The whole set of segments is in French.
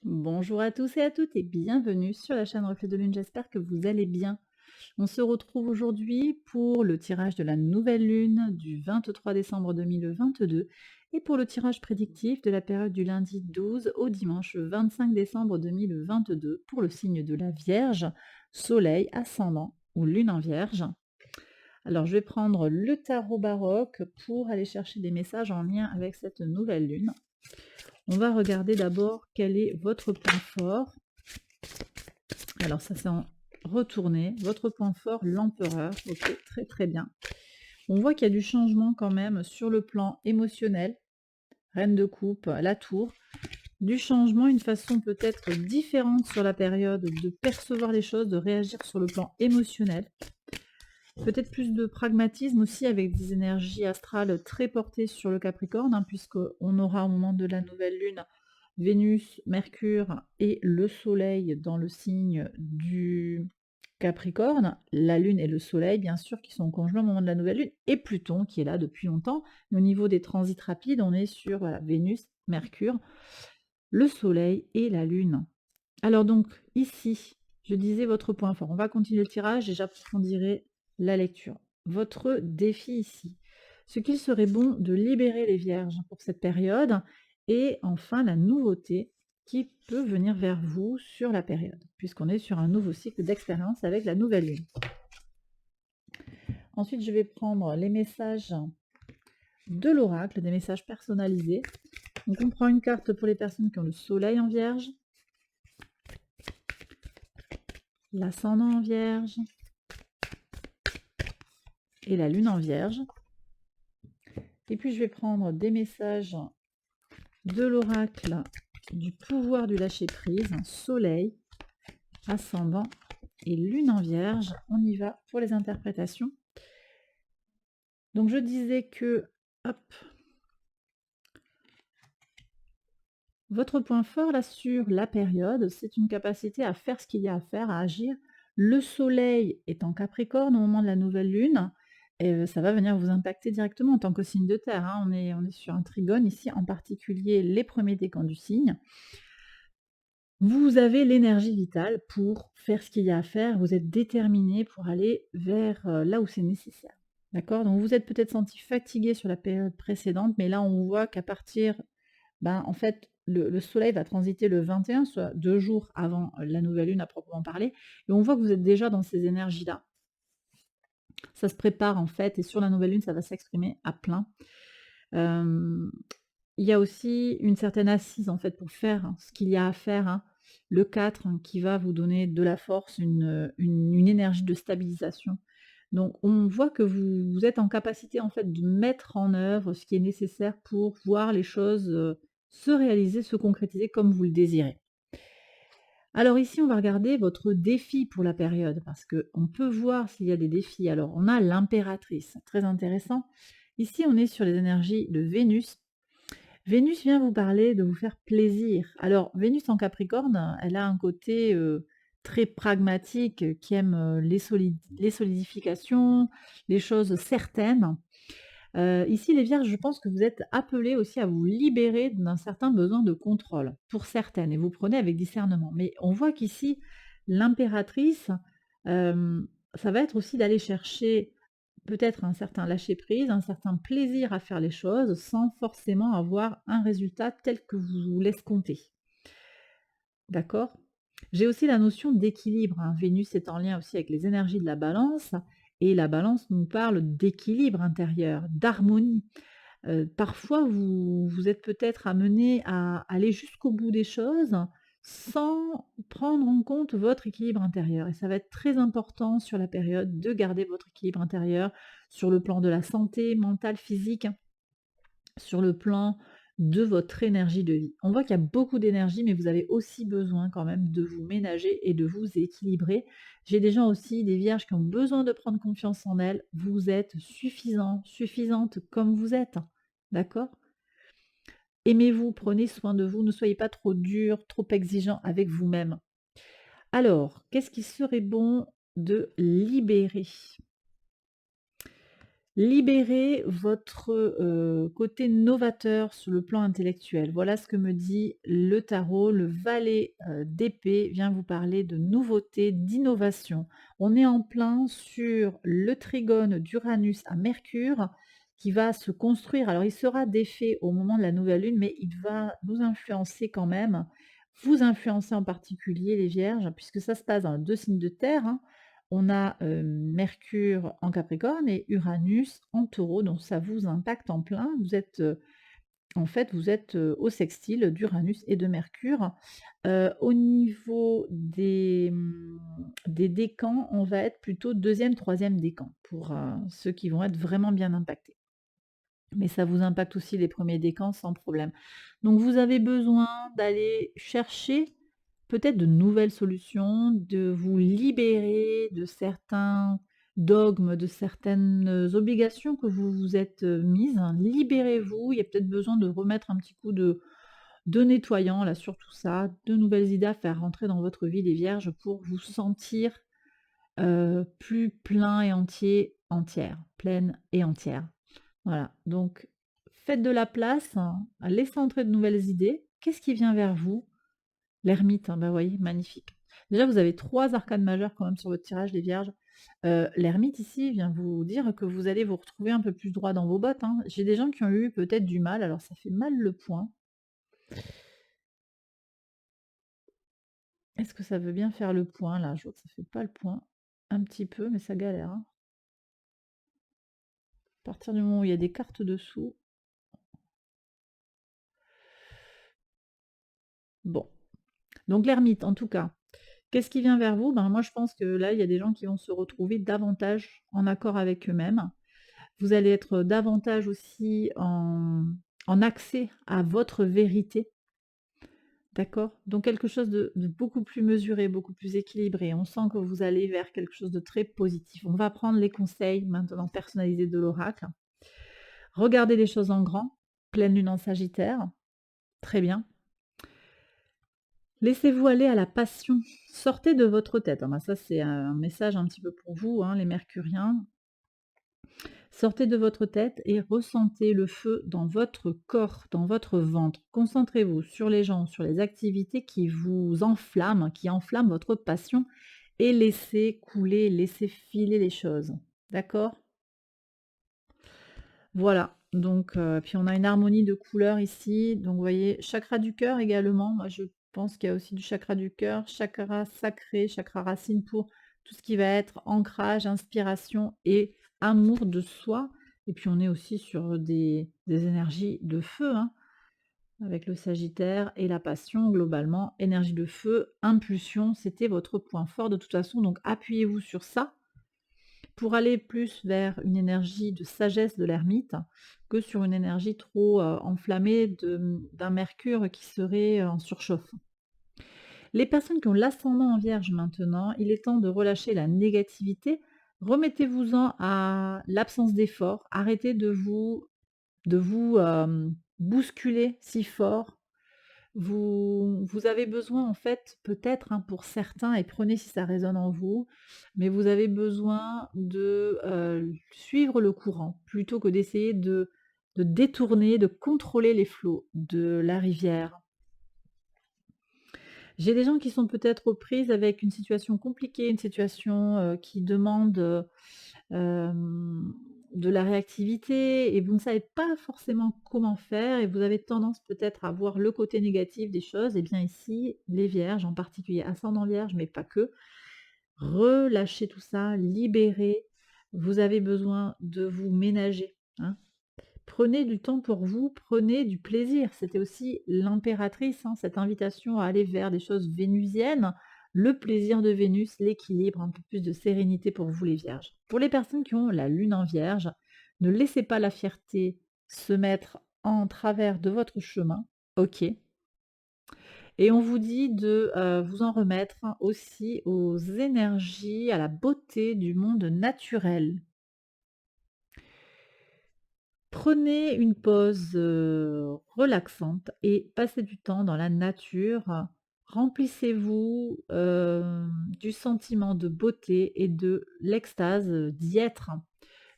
Bonjour à tous et à toutes et bienvenue sur la chaîne Reflet de Lune, j'espère que vous allez bien. On se retrouve aujourd'hui pour le tirage de la nouvelle lune du 23 décembre 2022 et pour le tirage prédictif de la période du lundi 12 au dimanche 25 décembre 2022 pour le signe de la Vierge, Soleil, Ascendant ou Lune en Vierge. Alors je vais prendre le tarot baroque pour aller chercher des messages en lien avec cette nouvelle lune. On va regarder d'abord quel est votre point fort. Alors ça c'est en retourné. Votre point fort, l'empereur. Ok, très très bien. On voit qu'il y a du changement quand même sur le plan émotionnel. Reine de coupe, la tour. Du changement, une façon peut-être différente sur la période de percevoir les choses, de réagir sur le plan émotionnel. Peut-être plus de pragmatisme aussi avec des énergies astrales très portées sur le Capricorne, puisqu'on aura au moment de la nouvelle lune Vénus, Mercure et le Soleil dans le signe du Capricorne, la Lune et le Soleil, bien sûr, qui sont conjoints au moment de la nouvelle Lune, et Pluton, qui est là depuis longtemps. Mais au niveau des transits rapides, on est sur voilà, Vénus, Mercure, le Soleil et la Lune. Alors donc, ici, je disais votre point fort. On va continuer le tirage et j'approfondirai la lecture. Votre défi ici. Ce qu'il serait bon de libérer les vierges pour cette période et enfin la nouveauté qui peut venir vers vous sur la période, puisqu'on est sur un nouveau cycle d'expérience avec la nouvelle lune. Ensuite, je vais prendre les messages de l'oracle, des messages personnalisés. Donc, on prend une carte pour les personnes qui ont le soleil en vierge, l'ascendant en vierge et la lune en vierge. Et puis, je vais prendre des messages de l'oracle du pouvoir du lâcher-prise, soleil, ascendant et lune en vierge. On y va pour les interprétations. Donc je disais que, hop, votre point fort là sur la période, c'est une capacité à faire ce qu'il y a à faire, à agir. Le soleil est en Capricorne au moment de la nouvelle lune, et ça va venir vous impacter directement en tant que signe de terre, hein. On est sur un trigone ici, en particulier les premiers décans du signe. Vous avez l'énergie vitale pour faire ce qu'il y a à faire, vous êtes déterminé pour aller vers là où c'est nécessaire. D'accord? Donc vous êtes peut-être senti fatigué sur la période précédente, mais là on voit qu'à partir, en fait, le soleil va transiter le 21, soit 2 jours avant la nouvelle lune à proprement parler, et on voit que vous êtes déjà dans ces énergies-là. Ça se prépare en fait, et sur la nouvelle lune, ça va s'exprimer à plein. Hem Il y a aussi une certaine assise en fait pour faire ce qu'il y a à faire, hein. Le 4 qui va vous donner de la force, une énergie de stabilisation. Donc on voit que vous êtes en capacité en fait de mettre en œuvre ce qui est nécessaire pour voir les choses, se réaliser, se concrétiser comme vous le désirez. Alors ici, on va regarder votre défi pour la période parce qu'on peut voir s'il y a des défis. Alors on a l'impératrice, très intéressant. Ici, on est sur les énergies de Vénus. Vénus vient vous parler de vous faire plaisir. Alors, Vénus en Capricorne, elle a un côté très pragmatique, qui aime les solidifications, les choses certaines. Ici, les Vierges, je pense que vous êtes appelés aussi à vous libérer d'un certain besoin de contrôle, pour certaines, et vous prenez avec discernement. Mais on voit qu'ici, l'impératrice, ça va être aussi d'aller chercher peut-être un certain lâcher-prise, un certain plaisir à faire les choses, sans forcément avoir un résultat tel que vous l'escomptez. D'accord? J'ai aussi la notion d'équilibre, hein. Vénus est en lien aussi avec les énergies de la Balance, et la Balance nous parle d'équilibre intérieur, d'harmonie. Parfois vous êtes peut-être amené à aller jusqu'au bout des choses, sans prendre en compte votre équilibre intérieur, et ça va être très important sur la période de garder votre équilibre intérieur, sur le plan de la santé mentale, physique, sur le plan de votre énergie de vie. On voit qu'il y a beaucoup d'énergie, mais vous avez aussi besoin quand même de vous ménager et de vous équilibrer. J'ai des gens aussi, des vierges qui ont besoin de prendre confiance en elles. Vous êtes suffisant, suffisante comme vous êtes. D'accord? Aimez-vous, prenez soin de vous, ne soyez pas trop dur, trop exigeant avec vous-même. Alors, qu'est-ce qui serait bon de libérer? Libérez votre, côté novateur sur le plan intellectuel. Voilà ce que me dit le tarot. Le valet, d'épée vient vous parler de nouveautés, d'innovation. On est en plein sur le trigone d'Uranus à Mercure qui va se construire. Alors il sera défait au moment de la nouvelle lune, mais il va nous influencer quand même, vous influencer en particulier les vierges, puisque ça se passe dans 2 signes de terre, hein. On a, Mercure en Capricorne et Uranus en Taureau, donc ça vous impacte en plein. Vous êtes, en fait, vous êtes, au sextile d'Uranus et de Mercure. Au niveau des décans, on va être plutôt deuxième, troisième décan pour, ceux qui vont être vraiment bien impactés. Mais ça vous impacte aussi les premiers décans sans problème. Donc vous avez besoin d'aller chercher peut-être de nouvelles solutions, de vous libérer de certains dogmes, de certaines obligations que vous vous êtes, mises. Libérez-vous, il y a peut-être besoin de remettre un petit coup de nettoyant là sur tout ça, de nouvelles idées à faire rentrer dans votre vie les vierges pour vous sentir, plus plein et entier, entière, pleine et entière. Voilà, donc faites de la place, hein, laissez entrer de nouvelles idées. Qu'est-ce qui vient vers vous? L'ermite, hein, bah, voyez, magnifique. Déjà, vous avez 3 arcanes majeures quand même sur votre tirage, les vierges. L'ermite ici vient vous dire que vous allez vous retrouver un peu plus droit dans vos bottes, hein. J'ai des gens qui ont eu peut-être du mal, alors ça fait mal le poing. Est-ce que ça veut bien faire le point là? Je vois que ça fait pas le point. Un petit peu, mais ça galère, hein. À partir du moment où il y a des cartes dessous. Bon. Donc l'ermite, en tout cas. Qu'est-ce qui vient vers vous? Ben, moi, je pense que là, il y a des gens qui vont se retrouver davantage en accord avec eux-mêmes. Vous allez être davantage aussi en accès à votre vérité, d'accord? Donc quelque chose de beaucoup plus mesuré, beaucoup plus équilibré. On sent que vous allez vers quelque chose de très positif. On va prendre les conseils maintenant personnalisés de l'oracle. Regardez les choses en grand, pleine lune en Sagittaire, très bien. Laissez-vous aller à la passion. Sortez de votre tête. Ah ben ça, c'est un message un petit peu pour vous, hein, les Mercuriens. Sortez de votre tête et ressentez le feu dans votre corps, dans votre ventre. Concentrez-vous sur les gens, sur les activités qui vous enflamment, qui enflamment votre passion et laissez couler, laissez filer les choses. D'accord? Voilà. Donc, puis on a une harmonie de couleurs ici. Donc, vous voyez, chakra du cœur également. Moi, je pense qu'il y a aussi du chakra du cœur, chakra sacré, chakra racine pour tout ce qui va être ancrage, inspiration et amour de soi. Et puis, on est aussi sur des énergies de feu, hein, avec le Sagittaire et la passion, globalement. Énergie de feu, impulsion, c'était votre point fort de toute façon. Donc, appuyez-vous sur ça pour aller plus vers une énergie de sagesse de l'ermite que sur une énergie trop enflammée d'un Mercure qui serait en surchauffe. Les personnes qui ont l'ascendant en Vierge maintenant, il est temps de relâcher la négativité. Remettez-vous-en à l'absence d'effort. Arrêtez de vous bousculer si fort. Vous avez besoin en fait, peut-être, hein, pour certains, et prenez si ça résonne en vous, mais vous avez besoin de, suivre le courant plutôt que d'essayer de détourner, de contrôler les flots de la rivière. J'ai des gens qui sont peut-être aux prises avec une situation compliquée, une situation, qui demande, hem, de la réactivité et vous ne savez pas forcément comment faire et vous avez tendance peut-être à voir le côté négatif des choses. Et bien ici, les vierges, en particulier ascendant vierge, mais pas que, relâchez tout ça, libérez. Vous avez besoin de vous ménager, hein. Prenez du temps pour vous, prenez du plaisir. C'était aussi l'impératrice, hein, cette invitation à aller vers des choses vénusiennes, le plaisir de Vénus, l'équilibre, un peu plus de sérénité pour vous les vierges. Pour les personnes qui ont la lune en vierge, ne laissez pas la fierté se mettre en travers de votre chemin, ok. Et on vous dit de vous en remettre aussi aux énergies, à la beauté du monde naturel. Prenez une pause, relaxante et passez du temps dans la nature. Remplissez-vous, du sentiment de beauté et de l'extase, d'y être.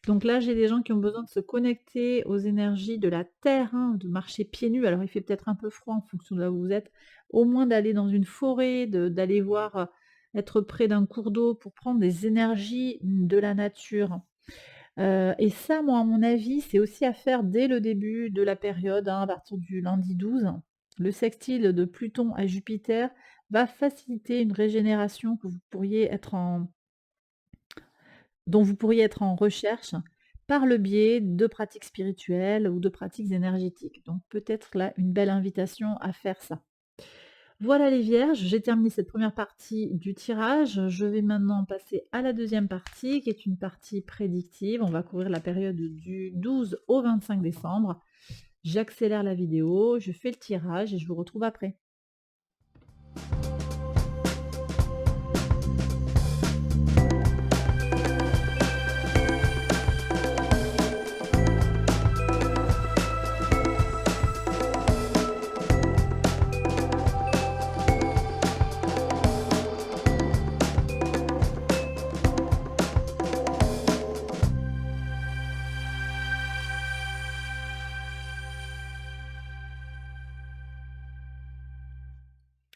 Donc là, j'ai des gens qui ont besoin de se connecter aux énergies de la terre, hein, de marcher pieds nus. Alors il fait peut-être un peu froid en fonction de là où vous êtes. Au moins d'aller dans une forêt, d'aller voir, être près d'un cours d'eau pour prendre des énergies de la nature. Et ça, moi, à mon avis, c'est aussi à faire dès le début de la période, hein, à partir du lundi 12. Le sextile de Pluton à Jupiter va faciliter une régénération que vous pourriez être en dont vous pourriez être en recherche par le biais de pratiques spirituelles ou de pratiques énergétiques. Donc peut-être là une belle invitation à faire ça. Voilà les vierges, j'ai terminé cette première partie du tirage. Je vais maintenant passer à la deuxième partie qui est une partie prédictive. On va couvrir la période du 12 au 25 décembre. J'accélère la vidéo, je fais le tirage et je vous retrouve après.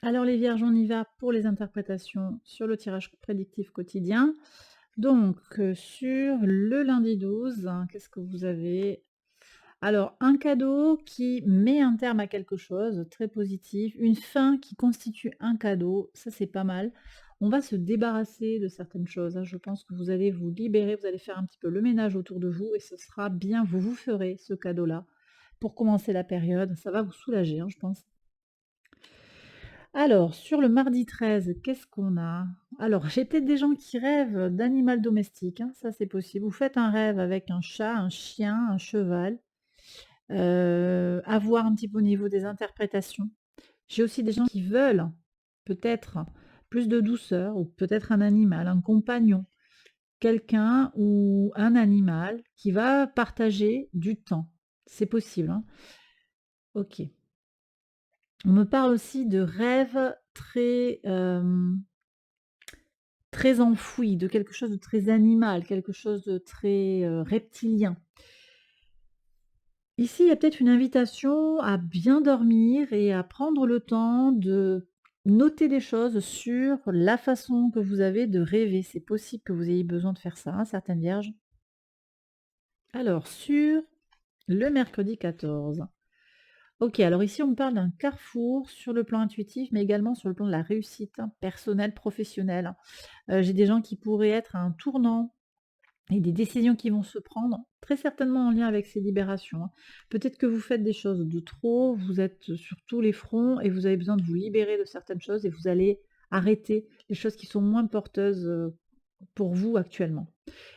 Alors les vierges, on y va pour les interprétations sur le tirage prédictif quotidien. Donc, sur le lundi 12, hein, qu'est-ce que vous avez? Alors, un cadeau qui met un terme à quelque chose, très positif, une fin qui constitue un cadeau, ça c'est pas mal. On va se débarrasser de certaines choses, hein. Je pense que vous allez vous libérer, vous allez faire un petit peu le ménage autour de vous et ce sera bien, vous vous ferez ce cadeau-là pour commencer la période. Ça va vous soulager, hein, je pense. Alors, sur le mardi 13, qu'est-ce qu'on a? Alors, j'ai peut-être des gens qui rêvent d'animal domestique, hein, ça c'est possible. Vous faites un rêve avec un chat, un chien, un cheval, à voir un petit peu au niveau des interprétations. J'ai aussi des gens qui veulent peut-être plus de douceur ou peut-être un animal, un compagnon, quelqu'un ou un animal qui va partager du temps. C'est possible, hein. OK. On me parle aussi de rêves très, très enfoui, de quelque chose de très animal, quelque chose de très, reptilien. Ici, il y a peut-être une invitation à bien dormir et à prendre le temps de noter des choses sur la façon que vous avez de rêver. C'est possible que vous ayez besoin de faire ça, hein, certaines vierges. Alors, sur le mercredi 14. OK, alors ici, on me parle d'un carrefour sur le plan intuitif, mais également sur le plan de la réussite, hein, personnelle, professionnelle. J'ai des gens qui pourraient être à un tournant et des décisions qui vont se prendre, très certainement en lien avec ces libérations, hein. Peut-être que vous faites des choses de trop, vous êtes sur tous les fronts et vous avez besoin de vous libérer de certaines choses et vous allez arrêter les choses qui sont moins porteuses, pour vous actuellement.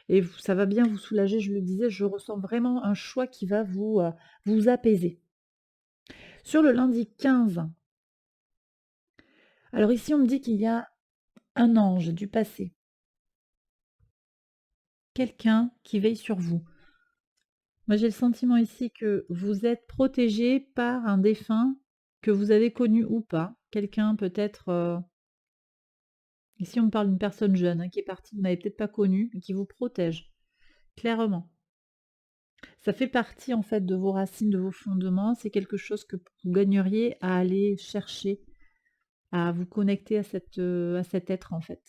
Et ça va bien vous soulager, je le disais, je ressens vraiment un choix qui va vous apaiser. Sur le lundi 15, alors ici on me dit qu'il y a un ange du passé, quelqu'un qui veille sur vous. Moi, j'ai le sentiment ici que vous êtes protégé par un défunt que vous avez connu ou pas. Quelqu'un peut-être, ici on me parle d'une personne jeune, hein, qui est partie, vous n'avez peut-être pas connu, mais qui vous protège, clairement. Ça fait partie en fait de vos racines, de vos fondements. C'est quelque chose que vous gagneriez à aller chercher, à vous connecter à cet être en fait.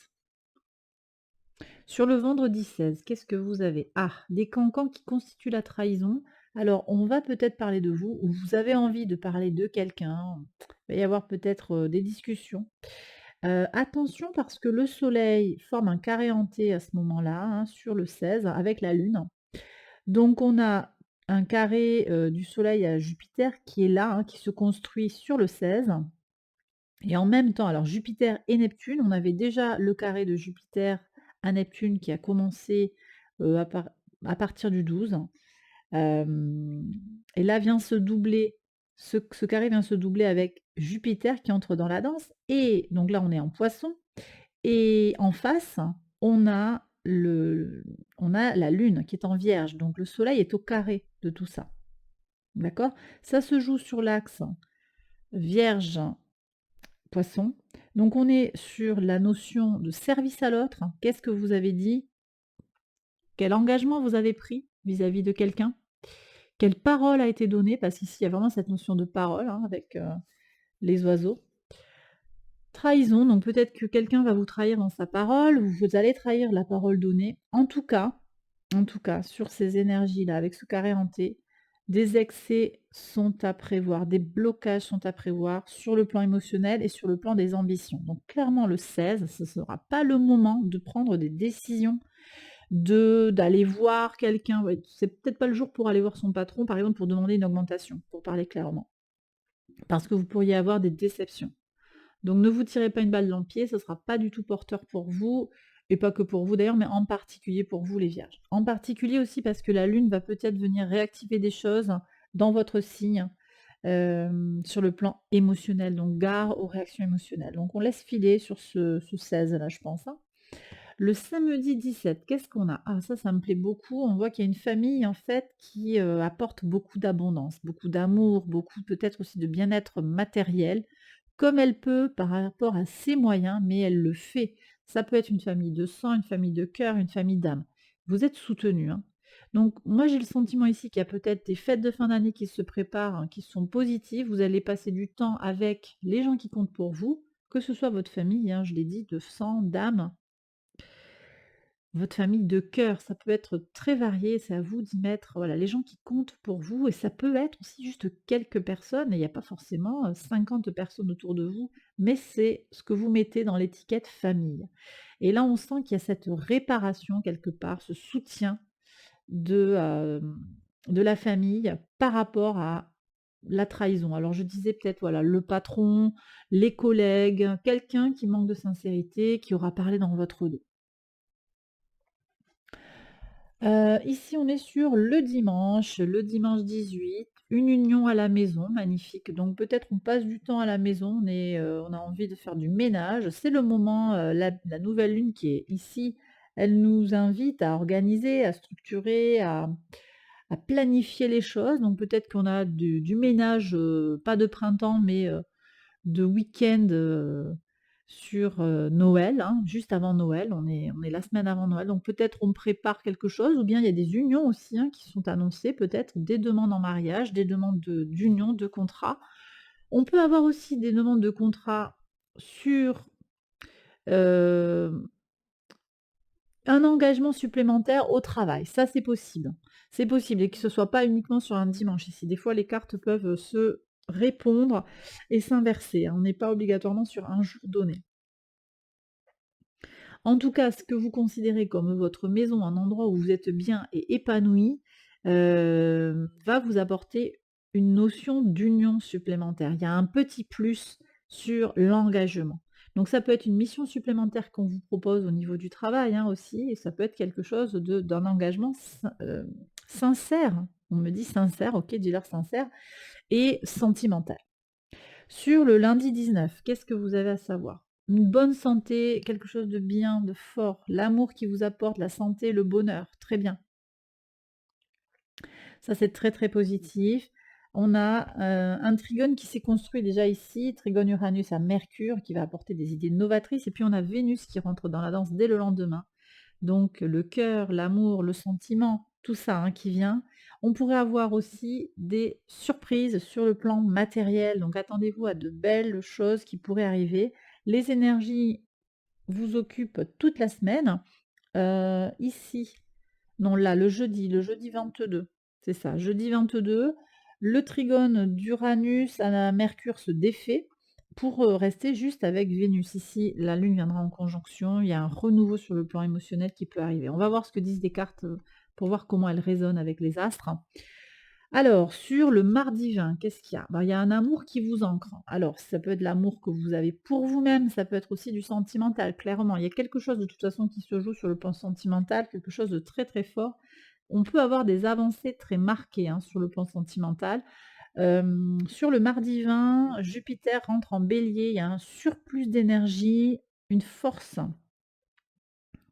Sur le vendredi 16, qu'est-ce que vous avez? Ah, des cancans qui constituent la trahison. Alors, on va peut-être parler de vous, ou vous avez envie de parler de quelqu'un. Il va y avoir peut-être des discussions. Attention parce que le soleil forme un carré hanté à ce moment-là, hein, sur le 16, avec la lune. Donc, on a un carré du soleil à Jupiter qui est là, hein, qui se construit sur le 16. Et en même temps, alors Jupiter et Neptune, on avait déjà le carré de Jupiter à Neptune qui a commencé, à partir du 12. Hem et là vient se doubler, ce carré vient se doubler avec Jupiter qui entre dans la danse et donc là on est en Poisson et en face, on a la Lune qui est en Vierge, donc le Soleil est au carré de tout ça, d'accord? Ça se joue sur l'axe Vierge Poisson. Donc on est sur la notion de service à l'autre. Qu'est-ce que vous avez dit? Quel engagement vous avez pris vis-à-vis de quelqu'un? Quelle parole a été donnée? Parce qu'ici, il y a vraiment cette notion de parole, hein, avec, les oiseaux. Trahison, donc peut-être que quelqu'un va vous trahir dans sa parole ou vous allez trahir la parole donnée. En tout cas, sur ces énergies-là, avec ce carré hanté, des excès sont à prévoir, des blocages sont à prévoir sur le plan émotionnel et sur le plan des ambitions. Donc clairement, le 16, ce ne sera pas le moment de prendre des décisions, d'aller voir quelqu'un. Ouais, c'est peut-être pas le jour pour aller voir son patron, par exemple, pour demander une augmentation, pour parler clairement. Parce que vous pourriez avoir des déceptions. Donc ne vous tirez pas une balle dans le pied, ce ne sera pas du tout porteur pour vous, et pas que pour vous d'ailleurs, mais en particulier pour vous les vierges. En particulier aussi parce que la lune va peut-être venir réactiver des choses dans votre signe, sur le plan émotionnel, donc gare aux réactions émotionnelles. Donc on laisse filer sur ce 16 là, je pense, hein. Le samedi 17, qu'est-ce qu'on a? Ah ça me plaît beaucoup. On voit qu'il y a une famille en fait qui, apporte beaucoup d'abondance, beaucoup d'amour, beaucoup peut-être aussi de bien-être matériel, comme elle peut par rapport à ses moyens, mais elle le fait. Ça peut être une famille de sang, une famille de cœur, une famille d'âme. Vous êtes soutenus, hein. Donc moi j'ai le sentiment ici qu'il y a peut-être des fêtes de fin d'année qui se préparent, hein, qui sont positives. Vous allez passer du temps avec les gens qui comptent pour vous, que ce soit votre famille, hein, je l'ai dit, de sang, d'âme, votre famille de cœur, ça peut être très varié, c'est à vous d'y mettre, voilà, les gens qui comptent pour vous et ça peut être aussi juste quelques personnes et il n'y a pas forcément, 50 personnes autour de vous, mais c'est ce que vous mettez dans l'étiquette famille. Et là, on sent qu'il y a cette réparation quelque part, ce soutien de la famille par rapport à la trahison. Alors je disais peut-être, voilà, le patron, les collègues, quelqu'un qui manque de sincérité, qui aura parlé dans votre dos. Ici, on est sur le dimanche 18, une union à la maison, magnifique. Donc peut-être on passe du temps à la maison, on a envie de faire du ménage. C'est le moment, la nouvelle lune qui est ici, elle nous invite à organiser, à structurer, à planifier les choses. Donc peut-être qu'on a du ménage, pas de printemps, mais de week-end, sur, Noël, hein, juste avant Noël. On est la semaine avant Noël, donc peut-être on prépare quelque chose ou bien il y a des unions aussi, hein, qui sont annoncées, peut-être des demandes en mariage, des demandes d'union, de contrat. On peut avoir aussi des demandes de contrat sur, hem, un engagement supplémentaire au travail. Ça, c'est possible. C'est possible et que ce soit pas uniquement sur un dimanche ici. Des fois, les cartes peuvent, se répondre et s'inverser, hein. On n'est pas obligatoirement sur un jour donné. En tout cas, ce que vous considérez comme votre maison, un endroit où vous êtes bien et épanoui, va vous apporter une notion d'union supplémentaire. Il y a un petit plus sur l'engagement. Donc ça peut être une mission supplémentaire qu'on vous propose au niveau du travail, hein, aussi, et ça peut être quelque chose d'un engagement sincère. On me dit sincère, OK, dis-leur sincère et sentimental. Sur le lundi 19, qu'est-ce que vous avez à savoir? Une bonne santé, quelque chose de bien, de fort, l'amour qui vous apporte la santé, le bonheur, très bien. Ça, c'est très, très positif. On a, un trigone qui s'est construit déjà ici, trigone Uranus à Mercure qui va apporter des idées novatrices et puis on a Vénus qui rentre dans la danse dès le lendemain. Donc le cœur, l'amour, le sentiment, tout ça, hein, qui vient. On pourrait avoir aussi des surprises sur le plan matériel, donc attendez-vous à de belles choses qui pourraient arriver. Les énergies vous occupent toute la semaine. Ici, non là, le jeudi 22, c'est ça, jeudi 22, le trigone d'Uranus à Mercure se défait pour, rester juste avec Vénus. Ici, la lune viendra en conjonction, il y a un renouveau sur le plan émotionnel qui peut arriver. On va voir ce que disent les cartes, pour voir comment elles résonnent avec les astres. Alors, sur le mardi 20, qu'est-ce qu'il y a? Ben, il y a un amour qui vous ancre. Alors, ça peut être l'amour que vous avez pour vous-même, ça peut être aussi du sentimental, clairement. Il y a quelque chose de toute façon qui se joue sur le plan sentimental, quelque chose de très très fort. On peut avoir des avancées très marquées, hein, sur le plan sentimental. Sur le mardi 20, Jupiter rentre en bélier, il y a un surplus d'énergie, une force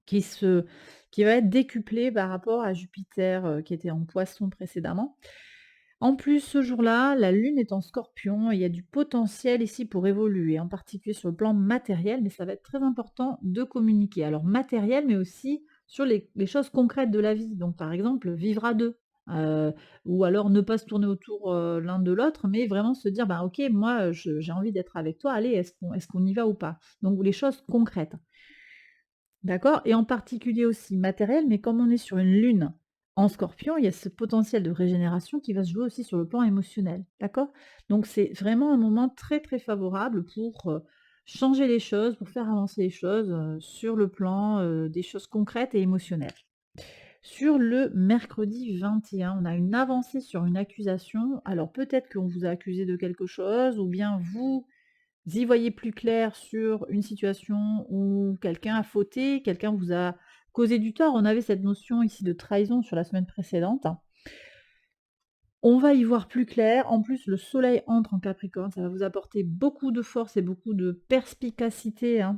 qui se qui va être décuplée par rapport à Jupiter, qui était en poisson précédemment. En plus, ce jour-là, la lune est en scorpion et il y a du potentiel ici pour évoluer, en particulier sur le plan matériel, mais ça va être très important de communiquer. Alors matériel, mais aussi sur les choses concrètes de la vie. Donc par exemple, vivre à 2, heu, ou alors ne pas se tourner autour, l'un de l'autre, mais vraiment se dire: «Bah OK, moi, je j'ai envie d'être avec toi, allez, est-ce qu'on y va ou pas?» Donc les choses concrètes. D'accord? Et en particulier aussi matériel, mais comme on est sur une lune en Scorpion, il y a ce potentiel de régénération qui va se jouer aussi sur le plan émotionnel. D'accord? Donc c'est vraiment un moment très, très favorable pour, changer les choses, pour faire avancer les choses, sur le plan, des choses concrètes et émotionnelles. Sur le mercredi 21, on a une avancée sur une accusation. Alors peut-être qu'on vous a accusé de quelque chose ou bien vous y voyez plus clair sur une situation où quelqu'un a fauté, quelqu'un vous a causé du tort. On avait cette notion ici de trahison sur la semaine précédente. On va y voir plus clair. En plus, le soleil entre en Capricorne, ça va vous apporter beaucoup de force et beaucoup de perspicacité, hein.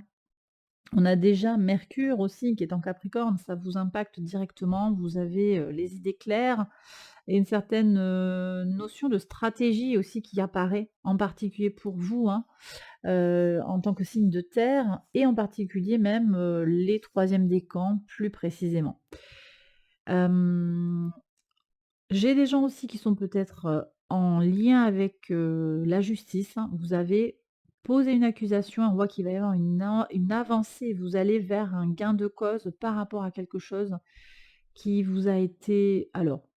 On a déjà Mercure aussi qui est en Capricorne, ça vous impacte directement. Vous avez les idées claires et une certaine notion de stratégie aussi qui apparaît, en particulier pour vous, hein, en tant que signe de terre et en particulier même, les 3e décans plus précisément. Hem, j'ai des gens aussi qui sont peut-être, en lien avec, la justice, hein. Vous avez posé une accusation, on voit qu'il va y avoir une avancée, vous allez vers un gain de cause par rapport à quelque chose qui vous a été alors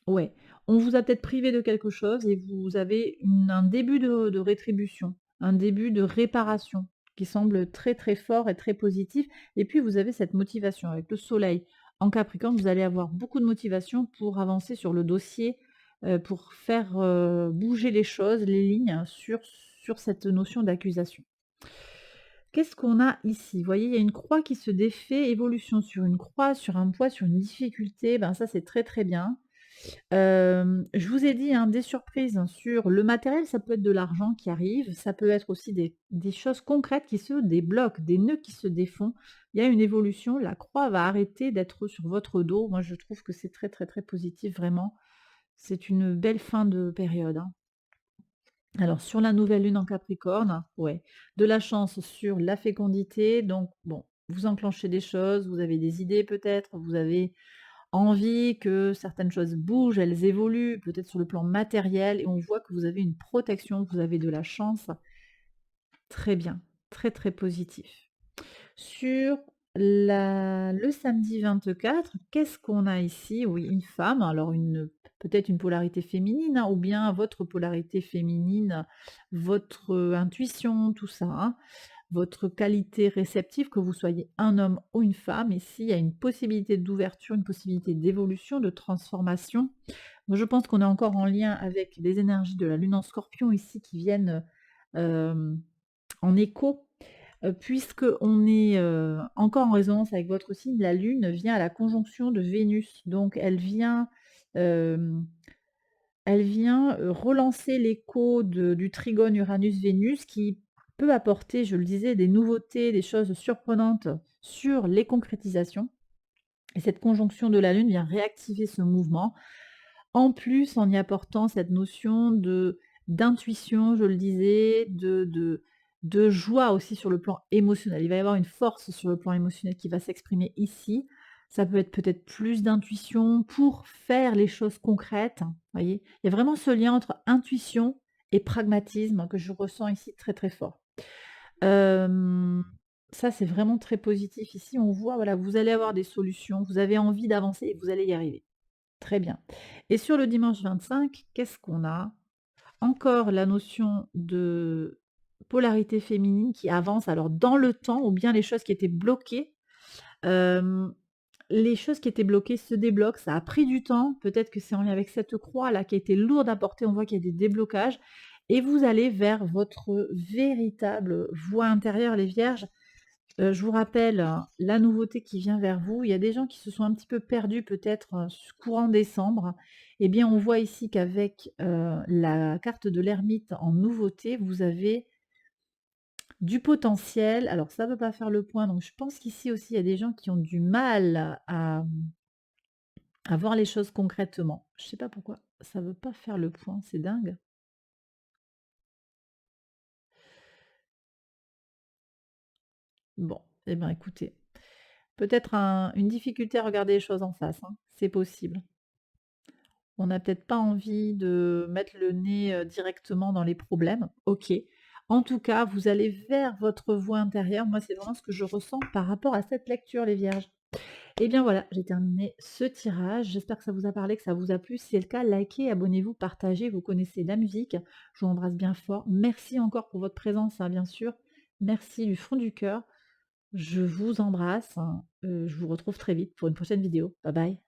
ouais, on vous a peut-être privé de quelque chose et vous avez un début de rétribution, un début de réparation qui semble très, très fort et très positif et puis vous avez cette motivation avec le soleil en Capricorne, vous allez avoir beaucoup de motivation pour avancer sur le dossier, pour faire, bouger les choses, les lignes sur cette notion d'accusation. Qu'est-ce qu'on a ici? Vous voyez, il y a une croix qui se défait, évolution sur une croix, sur un poids, sur une difficulté, ben ça c'est très, très bien. Je vous ai dit, hein, des surprises sur le matériel, ça peut être de l'argent qui arrive, ça peut être aussi des choses concrètes qui se débloquent, des nœuds qui se défont. Il y a une évolution, la croix va arrêter d'être sur votre dos. Moi, je trouve que c'est très, très, très positif, vraiment. C'est une belle fin de période, hein. Alors sur la nouvelle lune en Capricorne, ouais, de la chance sur la fécondité, donc bon, vous enclenchez des choses, vous avez des idées peut-être, vous avez envie que certaines choses bougent, elles évoluent, peut-être sur le plan matériel, et on voit que vous avez une protection, vous avez de la chance. Très bien, très très positif. Sur le samedi 24, qu'est-ce qu'on a ici? Oui, une femme, alors peut-être une polarité féminine, hein, ou bien votre polarité féminine, votre intuition, tout ça, hein, votre qualité réceptive, que vous soyez un homme ou une femme. Ici, il y a une possibilité d'ouverture, une possibilité d'évolution, de transformation. Moi, je pense qu'on est encore en lien avec les énergies de la lune en Scorpion ici qui viennent euh, en écho. Puisqu'on est, encore en résonance avec votre signe, la Lune vient à la conjonction de Vénus. Donc hem, elle vient, relancer l'écho du trigone Uranus-Vénus qui peut apporter, je le disais, des nouveautés, des choses surprenantes sur les concrétisations, et cette conjonction de la Lune vient réactiver ce mouvement. En plus, en y apportant cette notion d'intuition, je le disais, de joie aussi sur le plan émotionnel. Il va y avoir une force sur le plan émotionnel qui va s'exprimer ici. Ça peut être peut-être plus d'intuition pour faire les choses concrètes, vous voyez? Il y a vraiment ce lien entre intuition et pragmatisme que je ressens ici très, très fort. Hem, ça, c'est vraiment très positif ici. On voit, voilà, vous allez avoir des solutions, vous avez envie d'avancer et vous allez y arriver. Très bien. Et sur le dimanche 25, qu'est-ce qu'on a? Encore la notion de polarité féminine qui avance, alors dans le temps, ou bien les choses qui étaient bloquées. Hem, les choses qui étaient bloquées se débloquent, ça a pris du temps, peut-être que c'est en lien avec cette croix là qui a été lourde à porter, on voit qu'il y a des déblocages et vous allez vers votre véritable voie intérieure les vierges. Je vous rappelle, hein, la nouveauté qui vient vers vous. Il y a des gens qui se sont un petit peu perdus peut-être, courant décembre. Eh bien, on voit ici qu'avec, la carte de l'ermite en nouveauté, vous avez du potentiel. Alors ça ne veut pas faire le point, donc je pense qu'ici aussi, il y a des gens qui ont du mal à voir les choses concrètement. Je ne sais pas pourquoi ça ne veut pas faire le point, c'est dingue. Bon, eh ben, écoutez. Peut-être une difficulté à regarder les choses en face, hein, c'est possible. On n'a peut-être pas envie de mettre le nez, directement dans les problèmes, OK. En tout cas, vous allez vers votre voix intérieure. Moi, c'est vraiment ce que je ressens par rapport à cette lecture, les vierges. Et bien voilà, j'ai terminé ce tirage. J'espère que ça vous a parlé, que ça vous a plu. Si c'est le cas, likez, abonnez-vous, partagez. Vous connaissez la musique. Je vous embrasse bien fort. Merci encore pour votre présence, hein, bien sûr. Merci du fond du cœur. Je vous embrasse, hein. Je vous retrouve très vite pour une prochaine vidéo. Bye bye.